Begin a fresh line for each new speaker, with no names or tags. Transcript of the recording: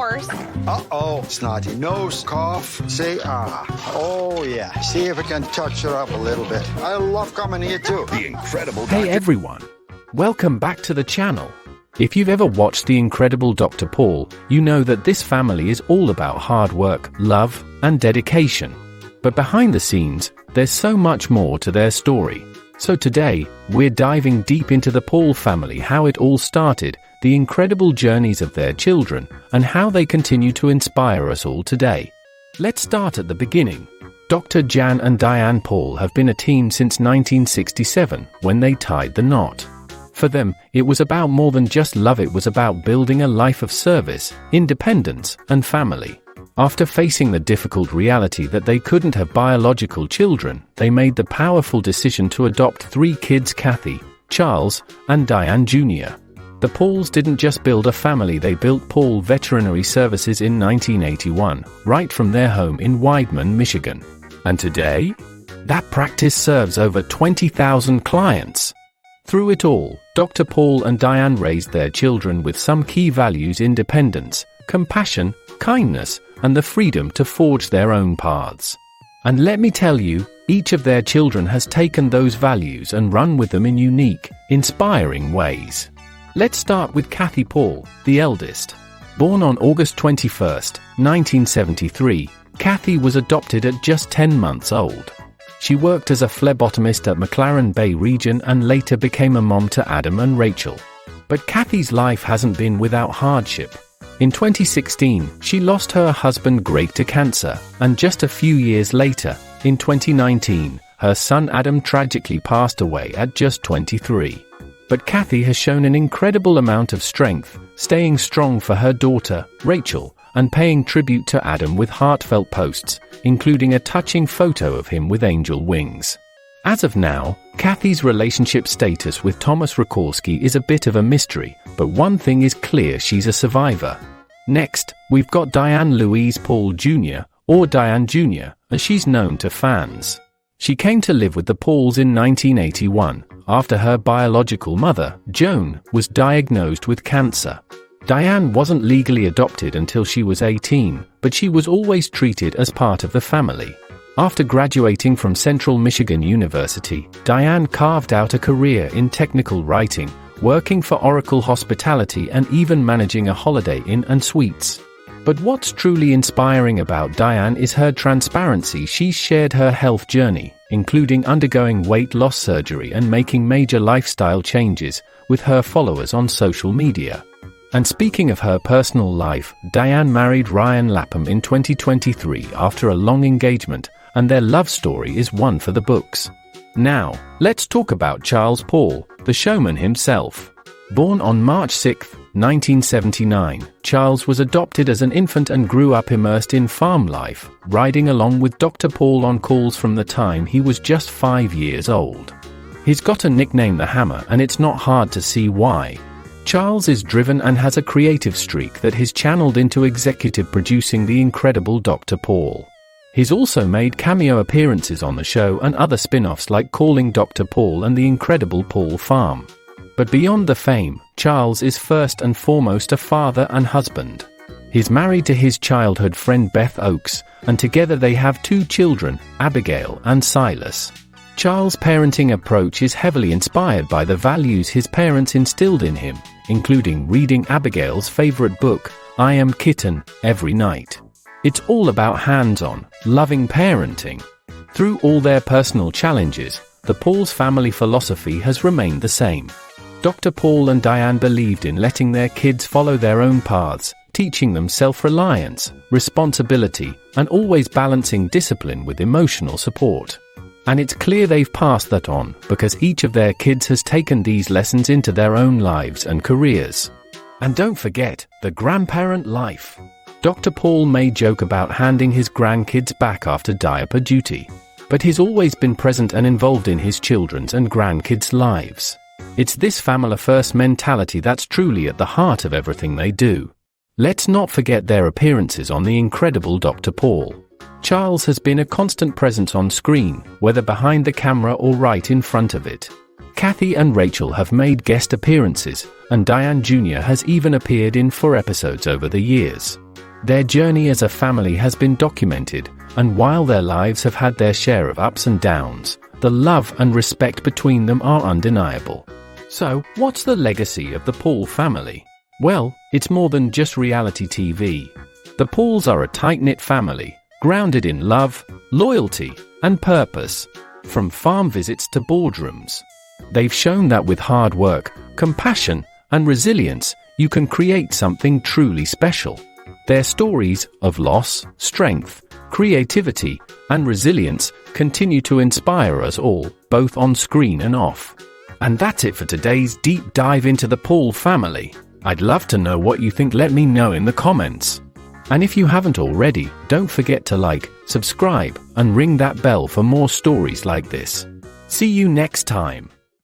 course.
Uh-oh, snotty nose, cough, say ah. Oh yeah, see if I can touch her up a little bit. I love coming here too.
The Incredible
Hey
Dr.
everyone, welcome back to the channel. If you've ever watched The Incredible Dr. Paul, you know that this family is all about hard work, love, and dedication. But behind the scenes, there's so much more to their story. So today, we're diving deep into the Paul family, how it all started, the incredible journeys of their children, and how they continue to inspire us all today. Let's start at the beginning. Dr. Jan and Diane Paul have been a team since 1967, when they tied the knot. For them, it was about more than just love, it was about building a life of service, independence, and family. After facing the difficult reality that they couldn't have biological children, they made the powerful decision to adopt 3 kids: Kathy, Charles, and Diane Jr. The Pauls didn't just build a family, they built Pol Veterinary Services in 1981, right from their home in Weidman, Michigan. And today, that practice serves over 20,000 clients. Through it all, Dr. Paul and Diane raised their children with some key values: independence, compassion, kindness, and the freedom to forge their own paths. And let me tell you, each of their children has taken those values and run with them in unique, inspiring ways. Let's start with Kathy Paul, the eldest. Born on August 21, 1973, Kathy was adopted at just 10 months old. She worked as a phlebotomist at McLaren Bay region and later became a mom to Adam and Rachel. But Kathy's life hasn't been without hardship. In 2016, she lost her husband Greg to cancer, and just a few years later, in 2019, her son Adam tragically passed away at just 23. But Kathy has shown an incredible amount of strength, staying strong for her daughter, Rachel, and paying tribute to Adam with heartfelt posts, including a touching photo of him with angel wings. As of now, Kathy's relationship status with Thomas Rakorski is a bit of a mystery, but one thing is clear: she's a survivor. Next, we've got Diane Louise Paul Jr., or Diane Jr., as she's known to fans. She came to live with the Pauls in 1981, after her biological mother, Joan, was diagnosed with cancer. Diane wasn't legally adopted until she was 18, but she was always treated as part of the family. After graduating from Central Michigan University, Diane carved out a career in technical writing, working for Oracle Hospitality and even managing a Holiday Inn and Suites. But what's truly inspiring about Diane is her transparency. She's shared her health journey, including undergoing weight loss surgery and making major lifestyle changes, with her followers on social media. And speaking of her personal life, Diane married Ryan Lapham in 2023 after a long engagement, and their love story is one for the books. Now, let's talk about Charles Paul, the showman himself. Born on March 6, 1979, Charles was adopted as an infant and grew up immersed in farm life, riding along with Dr. Paul on calls from the time he was just 5 years old. He's got a nickname, the Hammer, and it's not hard to see why. Charles is driven and has a creative streak that he's channeled into executive producing The Incredible Dr. Paul. He's also made cameo appearances on the show and other spin-offs like Calling Dr. Paul and The Incredible Paul Farm. But beyond the fame, Charles is first and foremost a father and husband. He's married to his childhood friend Beth Oakes, and together they have 2 children, Abigail and Silas. Charles' parenting approach is heavily inspired by the values his parents instilled in him, including reading Abigail's favorite book, I Am Kitten, every night. It's all about hands-on, loving parenting. Through all their personal challenges, the Paul's family philosophy has remained the same. Dr. Paul and Diane believed in letting their kids follow their own paths, teaching them self-reliance, responsibility, and always balancing discipline with emotional support. And it's clear they've passed that on, because each of their kids has taken these lessons into their own lives and careers. And don't forget, the grandparent life. Dr. Paul may joke about handing his grandkids back after diaper duty, but he's always been present and involved in his children's and grandkids' lives. It's this family-first mentality that's truly at the heart of everything they do. Let's not forget their appearances on The Incredible Dr. Paul. Charles has been a constant presence on screen, whether behind the camera or right in front of it. Kathy and Rachel have made guest appearances, and Diane Jr. has even appeared in 4 episodes over the years. Their journey as a family has been documented, and while their lives have had their share of ups and downs, the love and respect between them are undeniable. So, what's the legacy of the Pol family? Well, it's more than just reality TV. The Pols are a tight-knit family, grounded in love, loyalty, and purpose. From farm visits to boardrooms, they've shown that with hard work, compassion, and resilience, you can create something truly special. Their stories of loss, strength, creativity, and resilience continue to inspire us all, both on screen and off. And that's it for today's deep dive into the Pol family. I'd love to know what you think. Let me know in the comments. And if you haven't already, don't forget to like, subscribe, and ring that bell for more stories like this. See you next time.